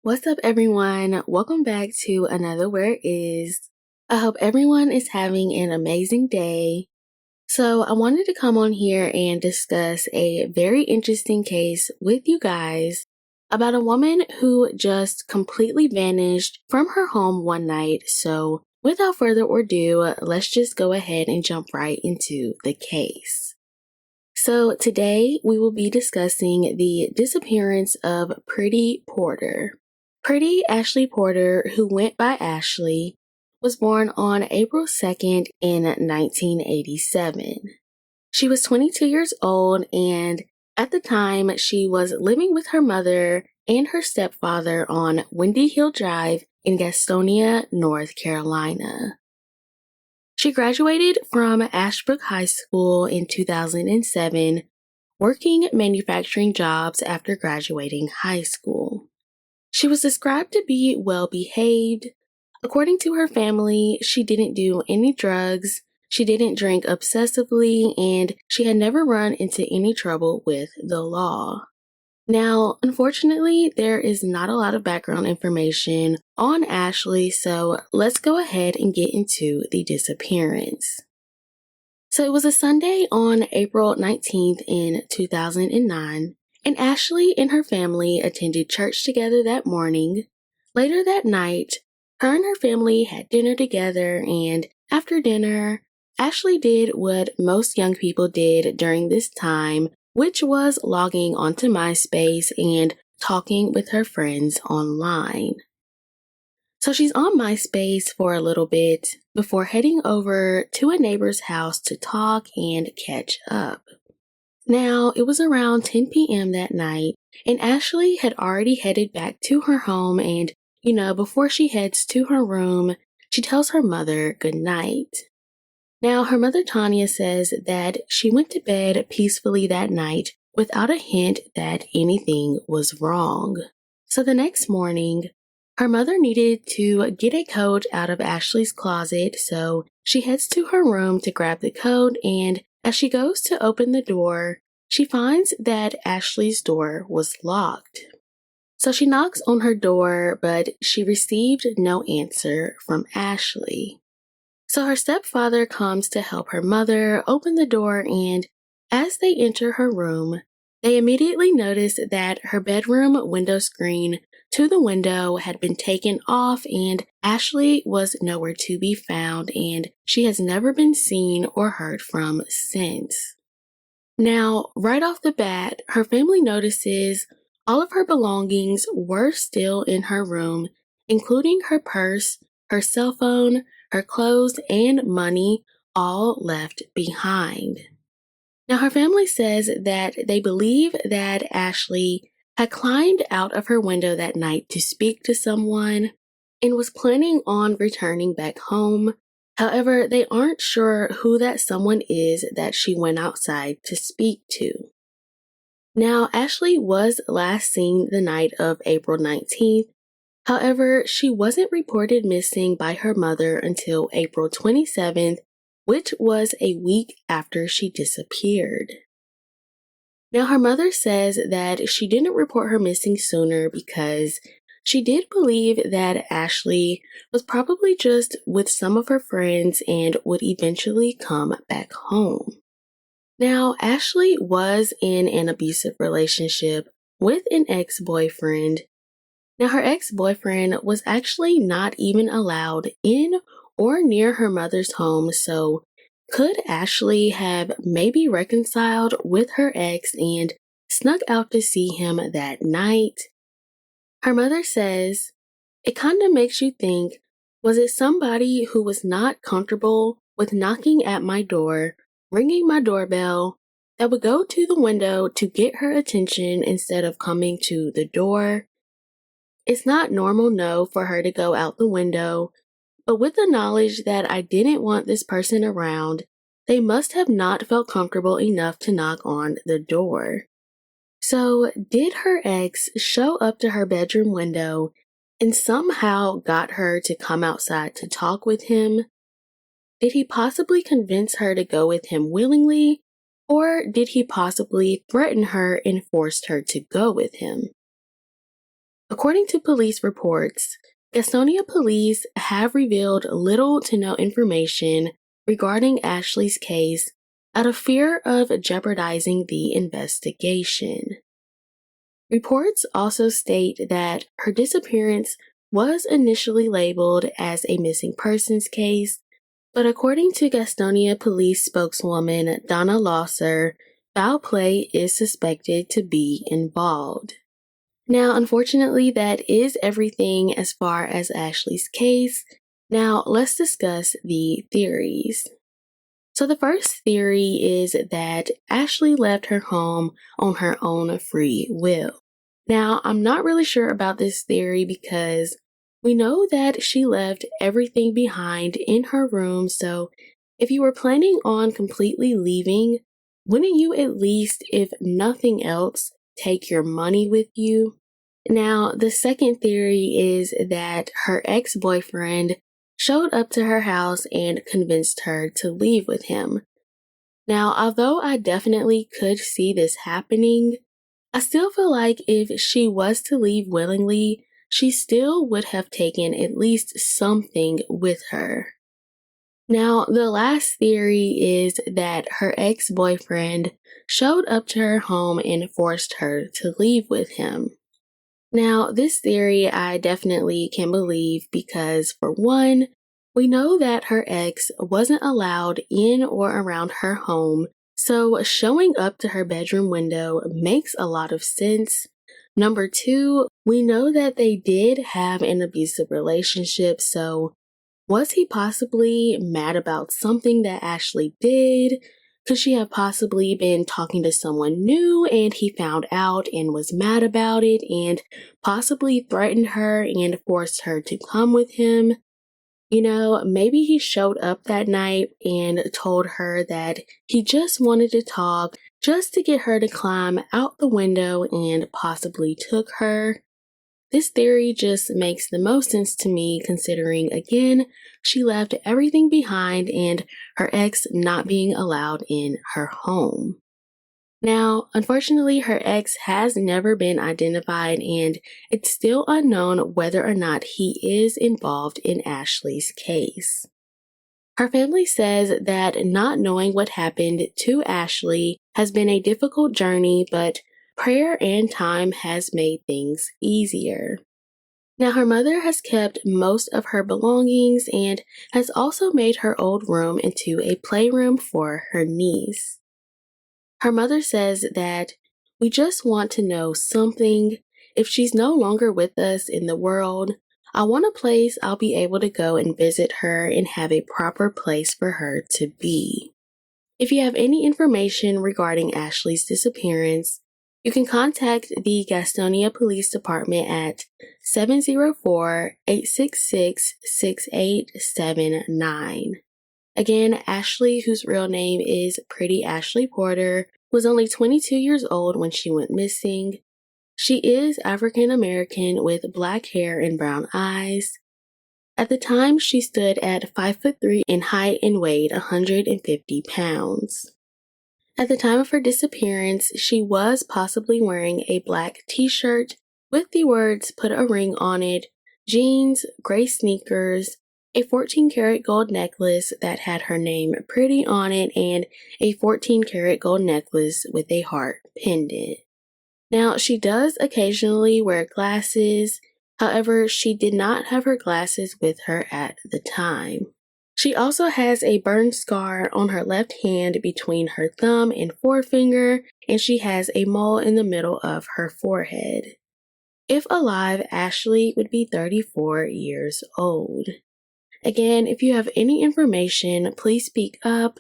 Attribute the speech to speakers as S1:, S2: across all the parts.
S1: What's up, everyone? Welcome back to another Where Is. I hope everyone is having an amazing day. So, I wanted to come on here and discuss a very interesting case with you guys about a woman who just completely vanished from her home one night. So, without further ado, let's just go ahead and jump right into the case. So, today we will be discussing the disappearance of Priti Porter. Priti Ashley Porter, who went by Ashley, was born on April 2nd in 1987. She was 22 years old, and at the time, she was living with her mother and her stepfather on Windy Hill Drive in Gastonia, North Carolina. She graduated from Ashbrook High School in 2007, working manufacturing jobs after graduating high school. She was described to be well-behaved. According to her family, she didn't do any drugs, she didn't drink obsessively, and she had never run into any trouble with the law. Now, unfortunately, there is not a lot of background information on Ashley, so let's go ahead and get into the disappearance. So it was a Sunday on April 19th in 2009. And Ashley and her family attended church together that morning. Later that night, her and her family had dinner together, and after dinner, Ashley did what most young people did during this time, which was logging onto MySpace and talking with her friends online. So she's on MySpace for a little bit before heading over to a neighbor's house to talk and catch up. Now, it was around 10 p.m. that night, and Ashley had already headed back to her home, and, before she heads to her room, she tells her mother goodnight. Now, her mother Tanya says that she went to bed peacefully that night without a hint that anything was wrong. So the next morning, her mother needed to get a coat out of Ashley's closet, so she heads to her room to grab the coat, and as she goes to open the door, she finds that Ashley's door was locked. So she knocks on her door, but she received no answer from Ashley. So her stepfather comes to help her mother open the door, and as they enter her room, they immediately notice that her bedroom window screen to the window had been taken off, and Ashley was nowhere to be found, and she has never been seen or heard from since. Now, right off the bat, her family notices all of her belongings were still in her room, including her purse, her cell phone, her clothes, and money, all left behind. Now, her family says that they believe that Ashley had climbed out of her window that night to speak to someone and was planning on returning back home. However, they aren't sure who that someone is that she went outside to speak to. Now, Ashley was last seen the night of April 19th. However, she wasn't reported missing by her mother until April 27th, which was a week after she disappeared. Now, her mother says that she didn't report her missing sooner because she did believe that Ashley was probably just with some of her friends and would eventually come back home. Now, Ashley was in an abusive relationship with an ex-boyfriend. Now, her ex-boyfriend was actually not even allowed in or near her mother's home, so could Ashley have maybe reconciled with her ex and snuck out to see him that night? Her mother says, it kind of makes you think, was it somebody who was not comfortable with knocking at my door, ringing my doorbell, that would go to the window to get her attention instead of coming to the door? It's not normal, no, for her to go out the window, but with the knowledge that I didn't want this person around, they must have not felt comfortable enough to knock on the door. So, did her ex show up to her bedroom window and somehow got her to come outside to talk with him? Did he possibly convince her to go with him willingly, or did he possibly threaten her and forced her to go with him? According to police reports, Gastonia police have revealed little to no information regarding Ashley's case out of fear of jeopardizing the investigation. Reports also state that her disappearance was initially labeled as a missing persons case, but according to Gastonia police spokeswoman Donna Losser, foul play is suspected to be involved. Now, unfortunately, that is everything as far as Ashley's case. Now, let's discuss the theories. So the first theory is that Ashley left her home on her own free will. Now, I'm not really sure about this theory because we know that she left everything behind in her room, so if you were planning on completely leaving, wouldn't you at least, if nothing else, take your money with you? Now, the second theory is that her ex-boyfriend showed up to her house and convinced her to leave with him. Now, although I definitely could see this happening, I still feel like if she was to leave willingly, she still would have taken at least something with her. Now, the last theory is that her ex-boyfriend showed up to her home and forced her to leave with him. Now, this theory I definitely can believe because, for one, we know that her ex wasn't allowed in or around her home, so showing up to her bedroom window makes a lot of sense. Number two, we know that they did have an abusive relationship, so was he possibly mad about something that Ashley did? Could she have possibly been talking to someone new and he found out and was mad about it and possibly threatened her and forced her to come with him? You know, maybe he showed up that night and told her that he just wanted to talk just to get her to climb out the window and possibly took her. This theory just makes the most sense to me considering, again, she left everything behind and her ex not being allowed in her home. Now, unfortunately, her ex has never been identified and it's still unknown whether or not he is involved in Ashley's case. Her family says that not knowing what happened to Ashley has been a difficult journey, but prayer and time has made things easier. Now, her mother has kept most of her belongings and has also made her old room into a playroom for her niece. Her mother says that we just want to know something. If she's no longer with us in the world, I want a place I'll be able to go and visit her and have a proper place for her to be. If you have any information regarding Ashley's disappearance, you can contact the Gastonia Police Department at 704-866-6879. Again, Ashley, whose real name is Priti Ashley Porter, was only 22 years old when she went missing. She is African American with black hair and brown eyes. At the time, she stood at 5'3" in height and weighed 150 pounds. At the time of her disappearance, she was possibly wearing a black t-shirt with the words "Put a ring on it," jeans, gray sneakers, a 14-karat gold necklace that had her name Priti on it, and a 14-karat gold necklace with a heart pendant. Now, she does occasionally wear glasses. However, she did not have her glasses with her at the time. She also has a burn scar on her left hand between her thumb and forefinger, and she has a mole in the middle of her forehead. If alive, Ashley would be 34 years old. Again, if you have any information, please speak up.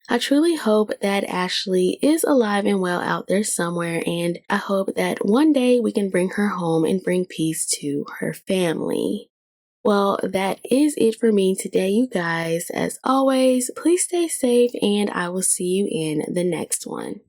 S1: I truly hope that Ashley is alive and well out there somewhere, and I hope that one day we can bring her home and bring peace to her family. Well, that is it for me today, you guys. As always, please stay safe, and I will see you in the next one.